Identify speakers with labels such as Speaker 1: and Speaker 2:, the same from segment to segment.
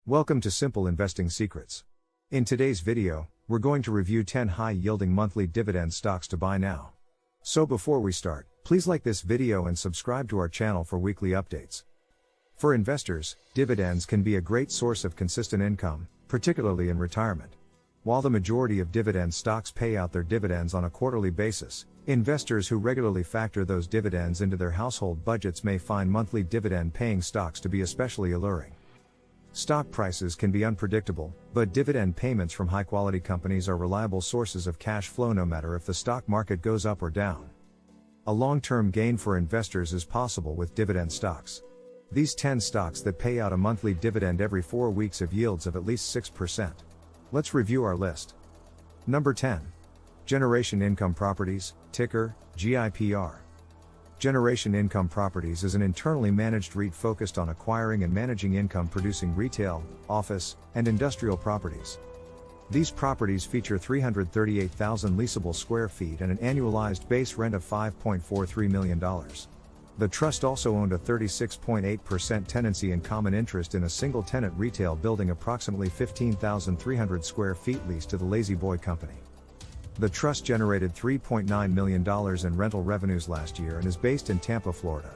Speaker 1: Welcome to Simple Investing Secrets. In today's video, we're going to review 10 high-yielding monthly dividend stocks to buy now. So before we start, please like this video and subscribe to our channel for weekly updates. For investors, dividends can be a great source of consistent income, particularly in retirement. While the majority of dividend stocks pay out their dividends on a quarterly basis, investors who regularly factor those dividends into their household budgets may find monthly dividend-paying stocks to be especially alluring. Stock prices can be unpredictable, but dividend payments from high-quality companies are reliable sources of cash flow no matter if the stock market goes up or down. A long-term gain for investors is possible with dividend stocks. These 10 stocks that pay out a monthly dividend every 4 weeks have yields of at least 6%. Let's review our list. Number 10. Generation Income Properties, ticker, GIPR. Generation Income Properties is an internally managed REIT focused on acquiring and managing income-producing retail, office, and industrial properties. These properties feature 338,000 leasable square feet and an annualized base rent of $5.43 million. The trust also owned a 36.8% tenancy and common interest in a single-tenant retail building approximately 15,300 square feet leased to the Lazy Boy Company. The trust generated $3.9 million in rental revenues last year and is based in Tampa, Florida.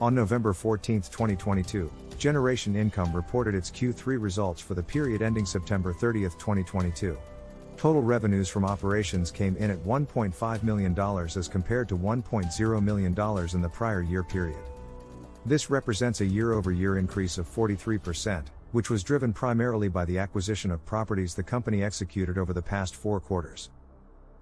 Speaker 1: On November 14, 2022, Generation Income reported its Q3 results for the period ending September 30, 2022. Total revenues from operations came in at $1.5 million as compared to $1.0 million in the prior year period. This represents a year-over-year increase of 43%, which was driven primarily by the acquisition of properties the company executed over the past 4 quarters.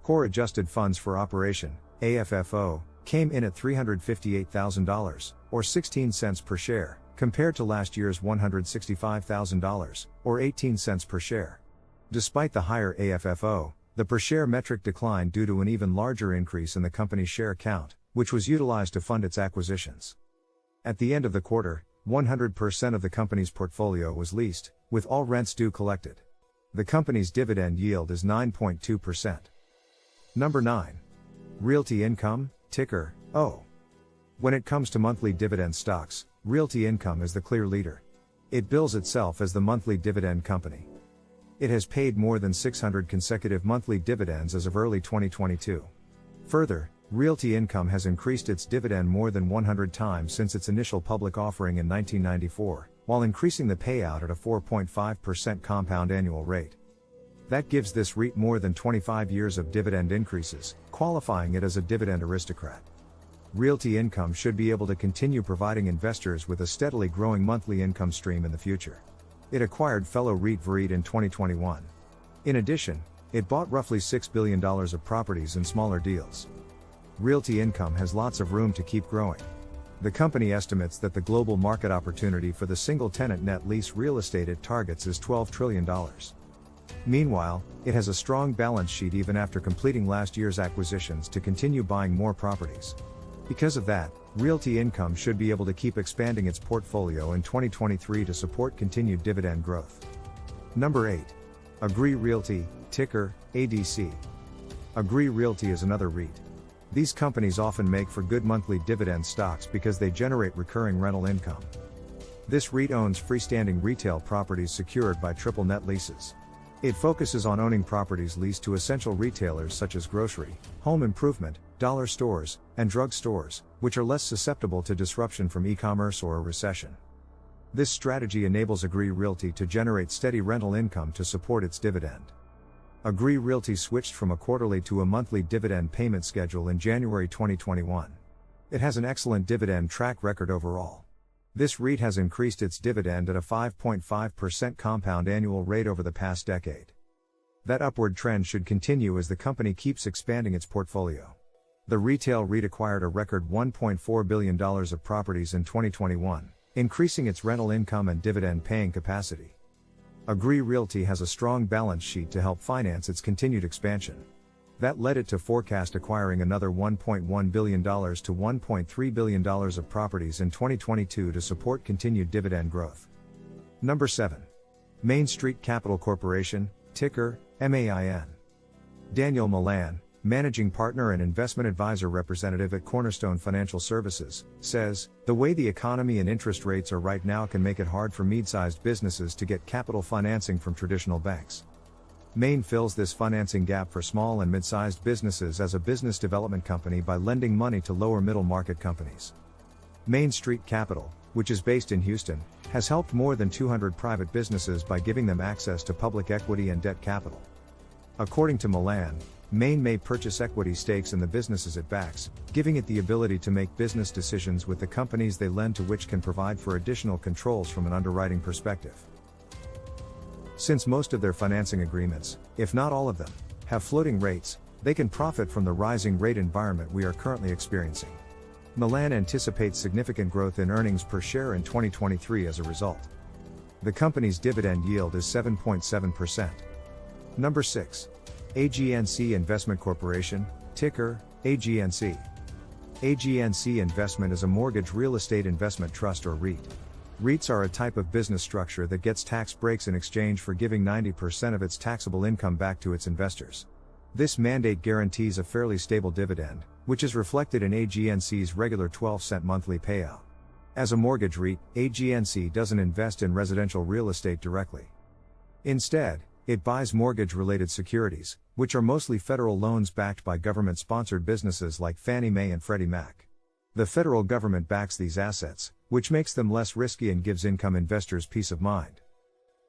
Speaker 1: Core Adjusted Funds for Operation, AFFO, came in at $358,000, or 16 cents per share, compared to last year's $165,000, or 18 cents per share. Despite the higher AFFO, the per share metric declined due to an even larger increase in the company's share count, which was utilized to fund its acquisitions. At the end of the quarter, 100% of the company's portfolio was leased, with all rents due collected. The company's dividend yield is 9.2%. Number 9. Realty Income, ticker, O. When it comes to monthly dividend stocks, Realty Income is the clear leader. It bills itself as the monthly dividend company. It has paid more than 600 consecutive monthly dividends as of early 2022. Further, Realty Income has increased its dividend more than 100 times since its initial public offering in 1994, while increasing the payout at a 4.5% compound annual rate. That gives this REIT more than 25 years of dividend increases, qualifying it as a dividend aristocrat. Realty Income should be able to continue providing investors with a steadily growing monthly income stream in the future. It acquired fellow REIT VREIT in 2021. In addition, it bought roughly $6 billion of properties in smaller deals. Realty Income has lots of room to keep growing. The company estimates that the global market opportunity for the single-tenant net lease real estate it targets is $12 trillion. Meanwhile, it has a strong balance sheet even after completing last year's acquisitions to continue buying more properties. Because of that, Realty Income should be able to keep expanding its portfolio in 2023 to support continued dividend growth. Number 8. Agree Realty, ticker, ADC. Agree Realty is another REIT. These companies often make for good monthly dividend stocks because they generate recurring rental income. This REIT owns freestanding retail properties secured by triple net leases. It focuses on owning properties leased to essential retailers such as grocery, home improvement, dollar stores, and drug stores, which are less susceptible to disruption from e-commerce or a recession. This strategy enables Agree Realty to generate steady rental income to support its dividend. Agree Realty switched from a quarterly to a monthly dividend payment schedule in January 2021. It has an excellent dividend track record overall. This REIT has increased its dividend at a 5.5% compound annual rate over the past decade. That upward trend should continue as the company keeps expanding its portfolio. The retail REIT acquired a record $1.4 billion of properties in 2021, increasing its rental income and dividend-paying capacity. Agree Realty has a strong balance sheet to help finance its continued expansion. That led it to forecast acquiring another $1.1 billion to $1.3 billion of properties in 2022 to support continued dividend growth. Number 7. Main Street Capital Corporation, ticker, MAIN. Daniel Milan, managing partner and investment advisor representative at Cornerstone Financial Services, says, "The way the economy and interest rates are right now can make it hard for mid-sized businesses to get capital financing from traditional banks." Main fills this financing gap for small and mid-sized businesses as a business development company by lending money to lower middle market companies. Main Street Capital, which is based in Houston, has helped more than 200 private businesses by giving them access to public equity and debt capital. According to Milan, Main may purchase equity stakes in the businesses it backs, giving it the ability to make business decisions with the companies they lend to, which can provide for additional controls from an underwriting perspective. Since most of their financing agreements, if not all of them, have floating rates, they can profit from the rising rate environment we are currently experiencing. Milan anticipates significant growth in earnings per share in 2023 as a result. The company's dividend yield is 7.7%. Number 6. AGNC Investment Corporation, ticker, AGNC. AGNC Investment is a mortgage real estate investment trust or REIT. REITs are a type of business structure that gets tax breaks in exchange for giving 90% of its taxable income back to its investors. This mandate guarantees a fairly stable dividend, which is reflected in AGNC's regular 12-cent monthly payout. As a mortgage REIT, AGNC doesn't invest in residential real estate directly. Instead, it buys mortgage-related securities, which are mostly federal loans backed by government-sponsored businesses like Fannie Mae and Freddie Mac. The federal government backs these assets, which makes them less risky and gives income investors peace of mind.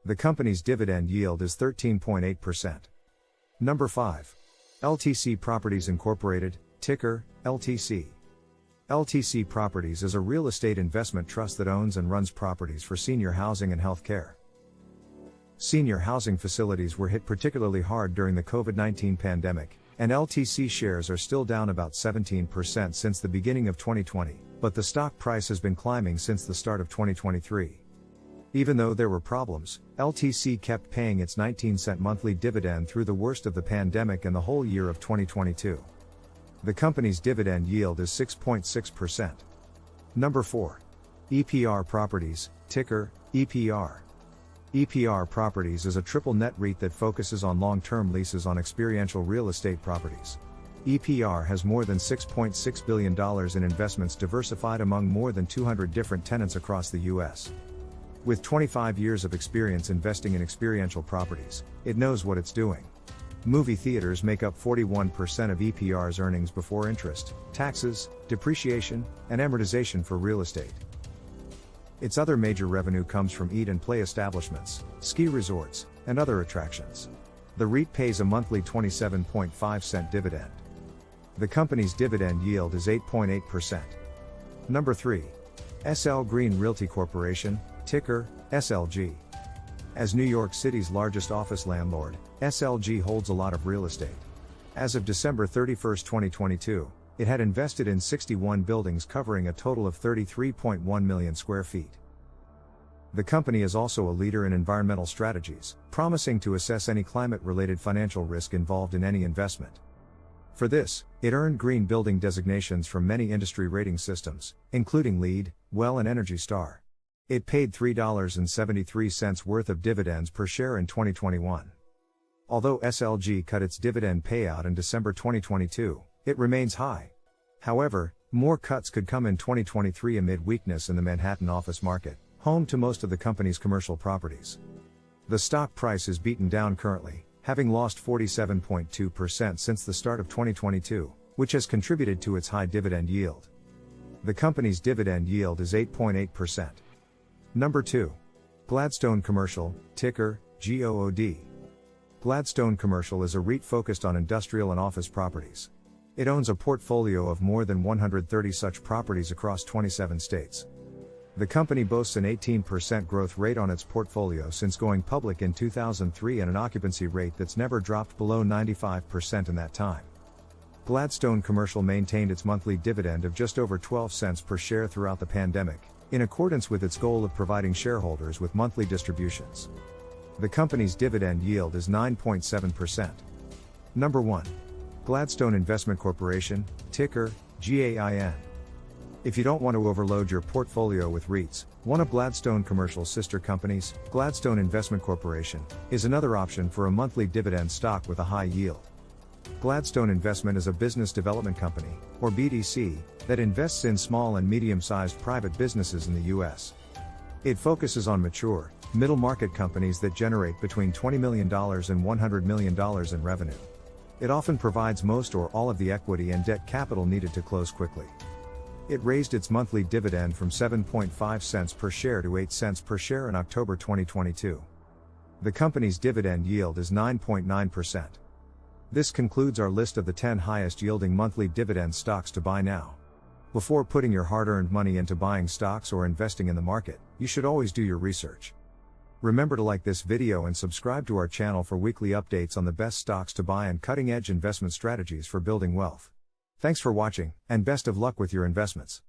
Speaker 1: The company's dividend yield is 13.8%. Number 5. LTC Properties Inc, ticker, LTC. LTC Properties is a real estate investment trust that owns and runs properties for senior housing and health care. Senior housing facilities were hit particularly hard during the COVID-19 pandemic, and LTC shares are still down about 17% since the beginning of 2020, but the stock price has been climbing since the start of 2023. Even though there were problems, LTC kept paying its 19-cent monthly dividend through the worst of the pandemic and the whole year of 2022. The company's dividend yield is 6.6%. Number 4. EPR Properties, ticker, EPR. EPR Properties is a triple net REIT that focuses on long-term leases on experiential real estate properties. EPR has more than $6.6 billion in investments diversified among more than 200 different tenants across the U.S. With 25 years of experience investing in experiential properties, it knows what it's doing. Movie theaters make up 41% of EPR's earnings before interest, taxes, depreciation, and amortization for real estate. Its other major revenue comes from eat and play establishments, ski resorts, and other attractions. The REIT pays a monthly 27.5-cent dividend. The company's dividend yield is 8.8%. Number 3. SL Green Realty Corporation, ticker, SLG. As New York City's largest office landlord, SLG holds a lot of real estate. As of December 31, 2022, it had invested in 61 buildings covering a total of 33.1 million square feet. The company is also a leader in environmental strategies, promising to assess any climate-related financial risk involved in any investment. For this, it earned green building designations from many industry rating systems, including LEED, WELL and Energy Star. It paid $3.73 worth of dividends per share in 2021. Although SLG cut its dividend payout in December 2022, it remains high. However, more cuts could come in 2023 amid weakness in the Manhattan office market, home to most of the company's commercial properties. The stock price is beaten down currently, having lost 47.2% since the start of 2022, which has contributed to its high dividend yield. The company's dividend yield is 8.8%. Number 2. Gladstone Commercial, ticker, GOOD. Gladstone Commercial is a REIT focused on industrial and office properties. It owns a portfolio of more than 130 such properties across 27 states. The company boasts an 18% growth rate on its portfolio since going public in 2003 and an occupancy rate that's never dropped below 95% in that time. Gladstone Commercial maintained its monthly dividend of just over 12 cents per share throughout the pandemic, in accordance with its goal of providing shareholders with monthly distributions. The company's dividend yield is 9.7%. Number 1. Gladstone Investment Corporation, ticker, GAIN. If you don't want to overload your portfolio with REITs, one of Gladstone Commercial's sister companies, Gladstone Investment Corporation, is another option for a monthly dividend stock with a high yield. Gladstone Investment is a business development company, or BDC, that invests in small and medium-sized private businesses in the U.S. It focuses on mature, middle-market companies that generate between $20 million and $100 million in revenue. It often provides most or all of the equity and debt capital needed to close quickly. It raised its monthly dividend from 7.5 cents per share to 8 cents per share in October 2022. The company's dividend yield is 9.9%. This concludes our list of the 10 highest yielding monthly dividend stocks to buy now. Before putting your hard-earned money into buying stocks or investing in the market, you should always do your research. Remember to like this video and subscribe to our channel for weekly updates on the best stocks to buy and cutting-edge investment strategies for building wealth. Thanks for watching, and best of luck with your investments.